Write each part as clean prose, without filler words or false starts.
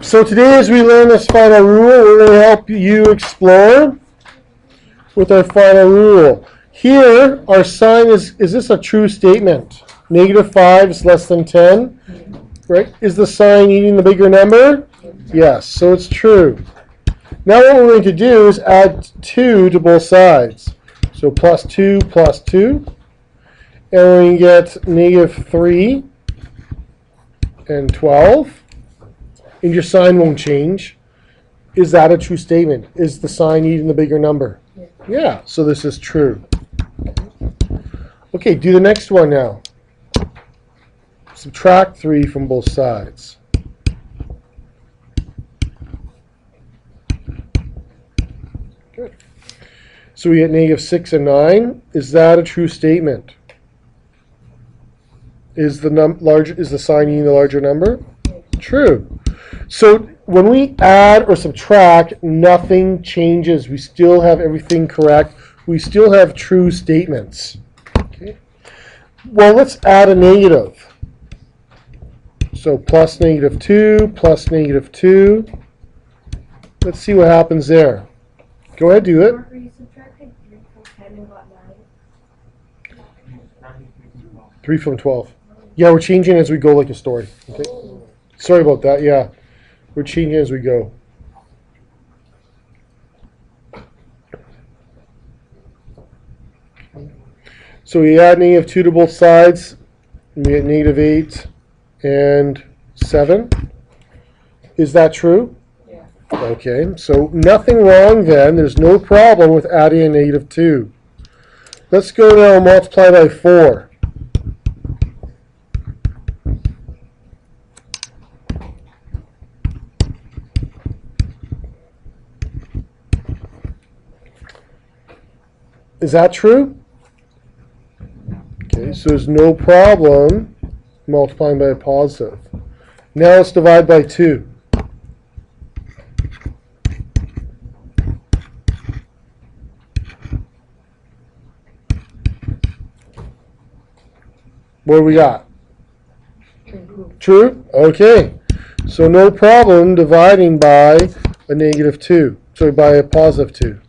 So today as we learn this final rule, we're going to help you explore with our final rule. Here, our sign is this a true statement? -5 is less than 10, right? Is the sign eating the bigger number? Yes, so it's true. Now what we're going to do is add 2 to both sides. So plus 2, and we're going to get -3 and 12. And your sign won't change. Is that a true statement? Is the sign eating the bigger number? Yeah, so this is true. Okay, do the next one now. Subtract 3 from both sides. Good. So we get -6 and 9. Is that a true statement? Is the sign eating the larger number? True. So when we add or subtract, nothing changes. We still have everything correct. We still have true statements. Okay. Well, let's add a negative. So plus -2, plus -2. Let's see what happens there. Go ahead, do it. You subtracted 3 from 10 and got 9. 3 from 12. Yeah, we're changing as we go like a story. Okay. Sorry about that, yeah. We're changing as we go. So we add -2 to both sides. And we get -8 and 7. Is that true? Yeah. Okay, so nothing wrong then. There's no problem with adding a -2. Let's go now and multiply by 4. Is that true? Okay, so there's no problem multiplying by a positive. Now let's divide by 2. What do we got? True? Okay. So no problem dividing by a -2. Sorry, by a positive 2.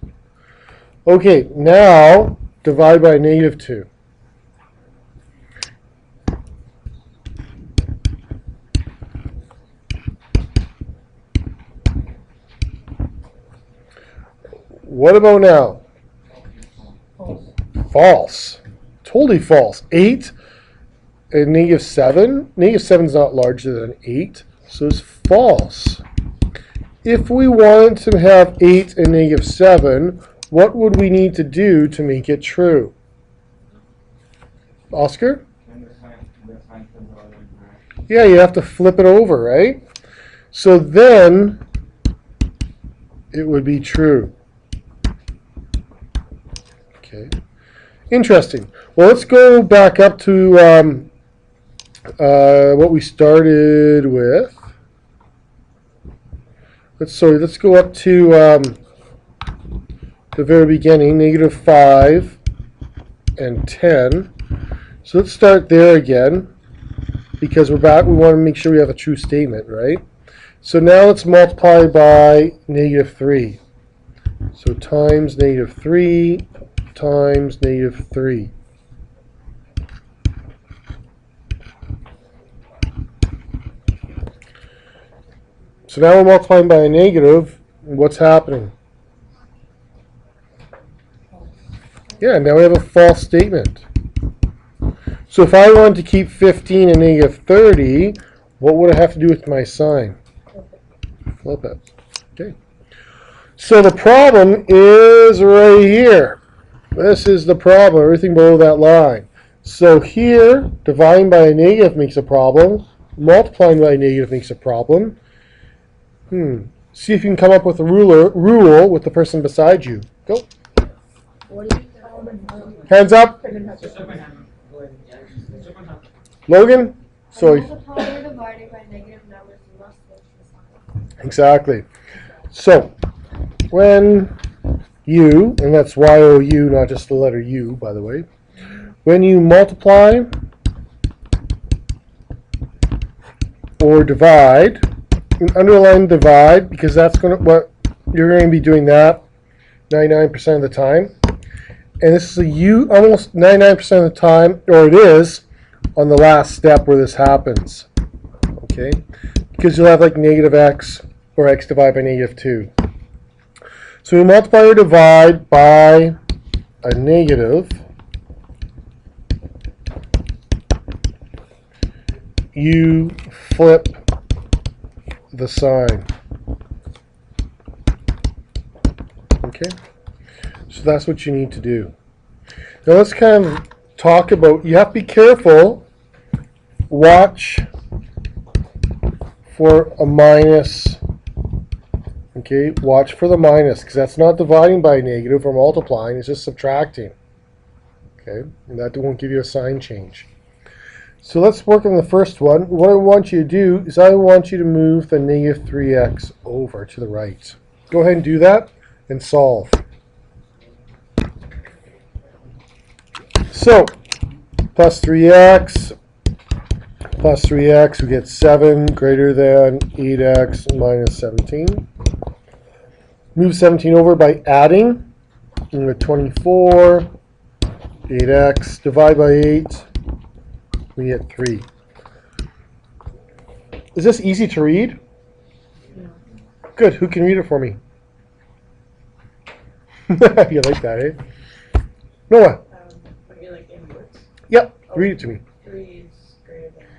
Okay, now divide by -2. What about now? False. Totally false. 8 and -7. -7 is not larger than 8, so it's false. If we wanted to have 8 and -7, what would we need to do to make it true? Oscar? Yeah, you have to flip it over, right? So then it would be true. Okay. Interesting. Well, let's go back up to what we started with. Let's go up to the very beginning, -5 and 10. So let's start there again, because we're back. We want to make sure we have a true statement, right? So now let's multiply by -3. So times -3 times -3. So now we're multiplying by a negative. What's happening? Yeah, now we have a false statement. So if I wanted to keep 15 and -30, what would I have to do with my sign? Flip it. Okay. So the problem is right here. This is the problem, everything below that line. So here, dividing by a negative makes a problem. Multiplying by a negative makes a problem. See if you can come up with a rule with the person beside you. Go. Hands up. Logan? Sorry. Exactly. So, when you, and that's Y-O-U, not just the letter U, by the way, when you multiply or divide underline divide, because that's what you're going to be doing that 99% of the time. And this is almost 99% of the time, or it is, on the last step where this happens. Okay? Because you'll have like negative x, or x divided by negative 2. So we multiply or divide by a negative. You flip the sign. Okay? So that's what you need to do. Now let's kind of talk about, you have to be careful. Watch for a minus. Okay, watch for the minus, because that's not dividing by a negative or multiplying, it's just subtracting. Okay, and that won't give you a sign change. So let's work on the first one. What I want you to do is I want you to move the negative 3x over to the right. Go ahead and do that and solve. So, plus 3x, we get 7 greater than 8x minus 17. Move 17 over by adding. We get 24, 8x, divide by 8, we get 3. Is this easy to read? No. Good, who can read it for me? You like that, eh? Noah? Would you like inputs? Yep, read it to me. 3 is greater than x.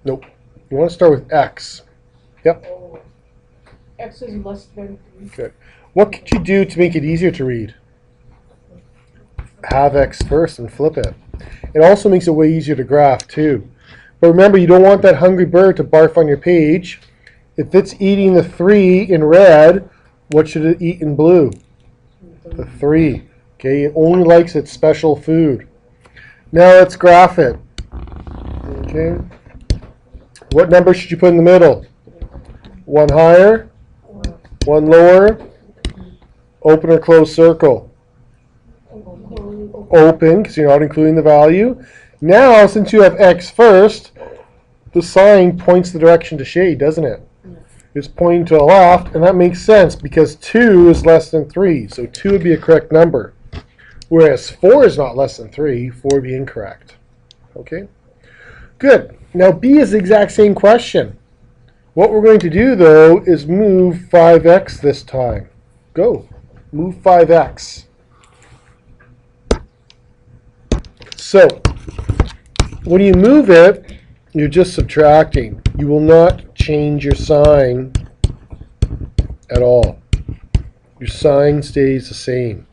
Nope. You want to start with x. Yep. Oh, x is less than 3. Good. What could you do to make it easier to read? Have x first and flip it. It also makes it way easier to graph too. But remember, you don't want that hungry bird to barf on your page. If it's eating the 3 in red, what should it eat in blue? The 3. Okay, it only likes its special food. Now let's graph it. Okay. What number should you put in the middle? One higher, one lower, open or close circle. Open, because you're not including the value. Now, since you have x first, the sign points the direction to shade, doesn't it? It's pointing to the left, and that makes sense because 2 is less than 3, so 2 would be a correct number. Whereas 4 is not less than 3, 4 would be incorrect. Okay? Good. Now B is the exact same question. What we're going to do, though, is move 5x this time. Go. Move 5x. So, when you move it, you're just subtracting. You will not change your sign at all. Your sign stays the same.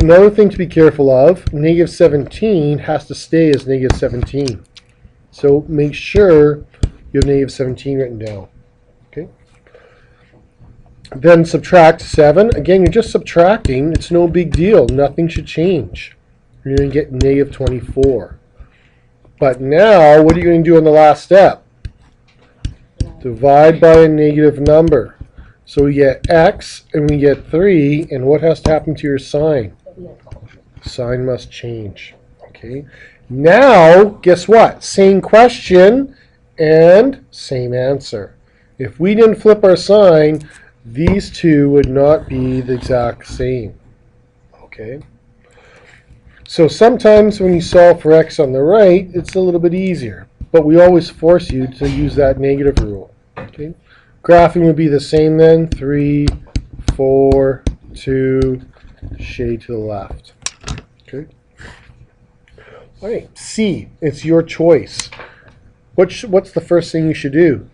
Another thing to be careful of, negative 17 has to stay as negative 17. So make sure you have negative 17 written down. Okay. Then subtract 7. Again, you're just subtracting. It's no big deal. Nothing should change. You're going to get negative 24. But now, what are you going to do on the last step? Divide by a negative number. So we get x and we get 3. And what has to happen to your sign? Sign must change. Okay. Now, guess what? Same question and same answer. If we didn't flip our sign, these two would not be the exact same. Okay. So sometimes when you solve for x on the right, it's a little bit easier. But we always force you to use that negative rule. Okay. Graphing would be the same then. 3, 4, 2, shade to the left. Okay. All right. C. It's your choice. What's the first thing you should do?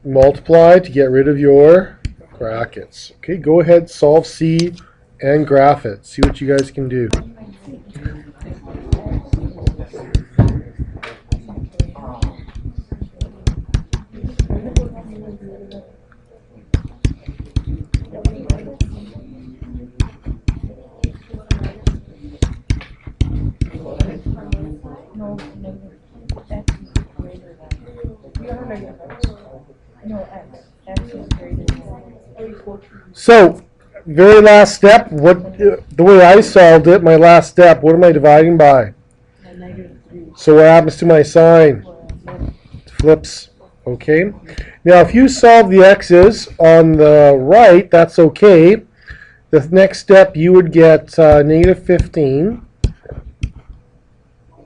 Multiply to get rid of your brackets. Okay. Go ahead, solve C and graph it. See what you guys can do. So, very last step, the way I solved it, my last step, what am I dividing by? So what happens to my sign? It flips Okay. Now, if you solve the x's on the right, that's okay. The next step, you would get negative 15,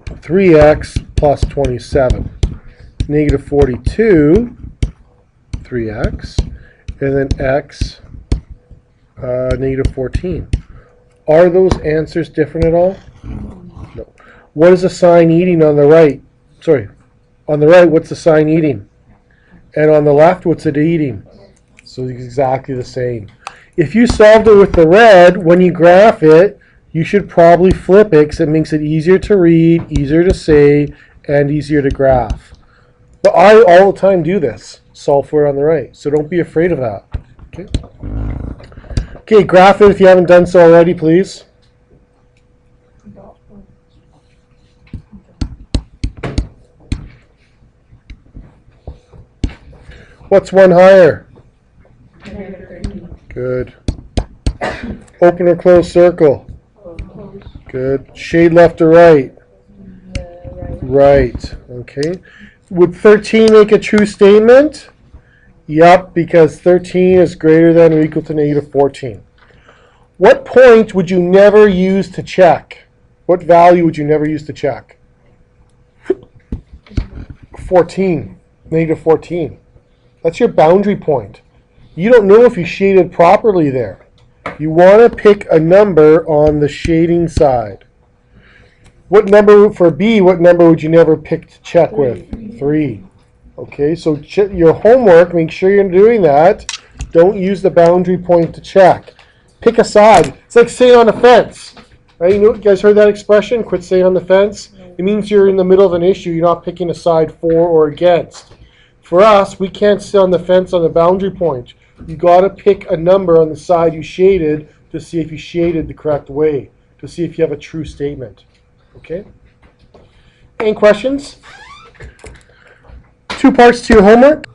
3x plus 27, negative 42, 3x, and then x, negative 14. Are those answers different at all? No. What is the sign eating on the right? Sorry, on the right, what's the sign eating? And on the left, what's it eating? So it's exactly the same. If you solved it with the red, when you graph it, you should probably flip it because it makes it easier to read, easier to say, and easier to graph. But I all the time do this, solve for it on the right. So don't be afraid of that. Okay. Okay, graph it if you haven't done so already, please. What's one higher? Negative 13. Good. Open or close circle? Close. Good. Shade left or right? Right. Right. Okay. Would 13 make a true statement? Yup, because 13 is greater than or equal to negative 14. What point would you never use to check? What value would you never use to check? 14. Negative 14. That's your boundary point. You don't know if you shaded properly there. You want to pick a number on the shading side. What number for B, what number would you never pick to check with? 3. Okay, so your homework, make sure you're doing that. Don't use the boundary point to check. Pick a side. It's like staying on the fence. Right? You guys heard that expression? Quit staying on the fence? It means you're in the middle of an issue. You're not picking a side for or against. For us, we can't sit on the fence on the boundary point. You got to pick a number on the side you shaded to see if you shaded the correct way, to see if you have a true statement. Okay? Any questions? 2 parts to your homework.